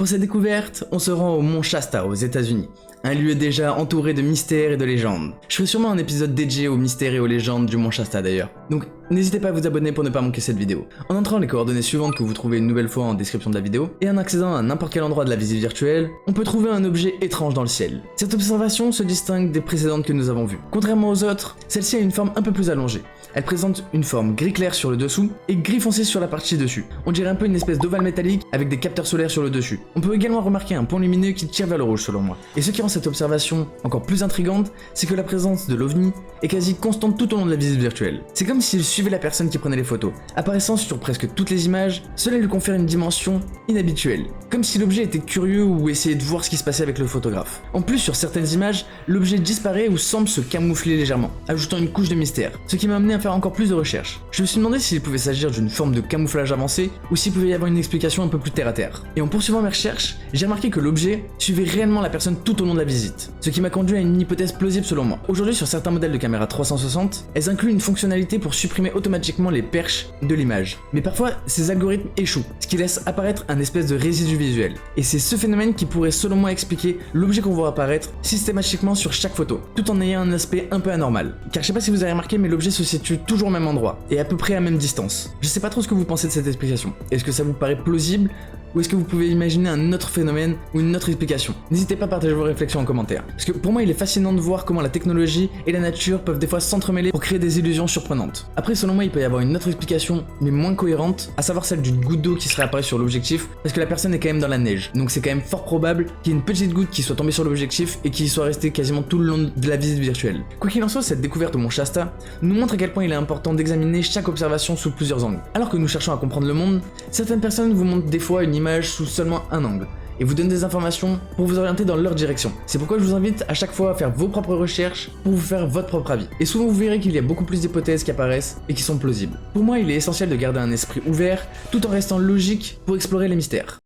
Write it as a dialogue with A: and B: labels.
A: Pour cette découverte, on se rend au Mont Shasta aux États-Unis, un lieu déjà entouré de mystères et de légendes. Je ferai sûrement un épisode dédié aux mystères et aux légendes du Mont Shasta d'ailleurs, donc n'hésitez pas à vous abonner pour ne pas manquer cette vidéo. En entrant les coordonnées suivantes que vous trouvez une nouvelle fois en description de la vidéo, et en accédant à n'importe quel endroit de la visite virtuelle, on peut trouver un objet étrange dans le ciel. Cette observation se distingue des précédentes que nous avons vues. Contrairement aux autres, celle-ci a une forme un peu plus allongée. Elle présente une forme gris clair sur le dessous et gris foncé sur la partie dessus. On dirait un peu une espèce d'ovale métallique avec des capteurs solaires sur le dessus. On peut également remarquer un point lumineux qui tire vers le rouge selon moi. Et ce qui rend cette observation encore plus intrigante, c'est que la présence de l'OVNI est quasi constante tout au long de la visite virtuelle. C'est comme s'il suivait la personne qui prenait les photos. Apparaissant sur presque toutes les images, cela lui confère une dimension inhabituelle. Comme si l'objet était curieux ou essayait de voir ce qui se passait avec le photographe. En plus, sur certaines images, l'objet disparaît ou semble se camoufler légèrement, ajoutant une couche de mystère. Ce qui m'a amené à faire encore plus de recherches. Je me suis demandé s'il pouvait s'agir d'une forme de camouflage avancé ou s'il pouvait y avoir une explication un peu plus terre à terre. Et en poursuivant mes recherches, j'ai remarqué que l'objet suivait réellement la personne tout au long de la visite. Ce qui m'a conduit à une hypothèse plausible selon moi. Aujourd'hui, sur certains modèles de caméra 360, elles incluent une fonctionnalité pour supprimer automatiquement les perches de l'image. Mais parfois, ces algorithmes échouent, ce qui laisse apparaître un espèce de résidu visuel. Et c'est ce phénomène qui pourrait selon moi expliquer l'objet qu'on voit apparaître systématiquement sur chaque photo, tout en ayant un aspect un peu anormal. Car je sais pas si vous avez remarqué, mais l'objet se situe toujours au même endroit, et à peu près à même distance. Je sais pas trop ce que vous pensez de cette explication. Est-ce que ça vous paraît plausible ? Ou est-ce que vous pouvez imaginer un autre phénomène ou une autre explication? N'hésitez pas à partager vos réflexions en commentaire. Parce que pour moi il est fascinant de voir comment la technologie et la nature peuvent des fois s'entremêler pour créer des illusions surprenantes. Après selon moi il peut y avoir une autre explication mais moins cohérente, à savoir celle d'une goutte d'eau qui serait apparue sur l'objectif parce que la personne est quand même dans la neige. Donc c'est quand même fort probable qu'il y ait une petite goutte qui soit tombée sur l'objectif et qui soit restée quasiment tout le long de la visite virtuelle. Quoi qu'il en soit, cette découverte au Mont Shasta nous montre à quel point il est important d'examiner chaque observation sous plusieurs angles. Alors que nous cherchons à comprendre le monde, certaines personnes vous montrent des fois une image sous seulement un angle et vous donnent des informations pour vous orienter dans leur direction. C'est pourquoi je vous invite à chaque fois à faire vos propres recherches pour vous faire votre propre avis. Et souvent vous verrez qu'il y a beaucoup plus d'hypothèses qui apparaissent et qui sont plausibles. Pour moi, il est essentiel de garder un esprit ouvert tout en restant logique pour explorer les mystères.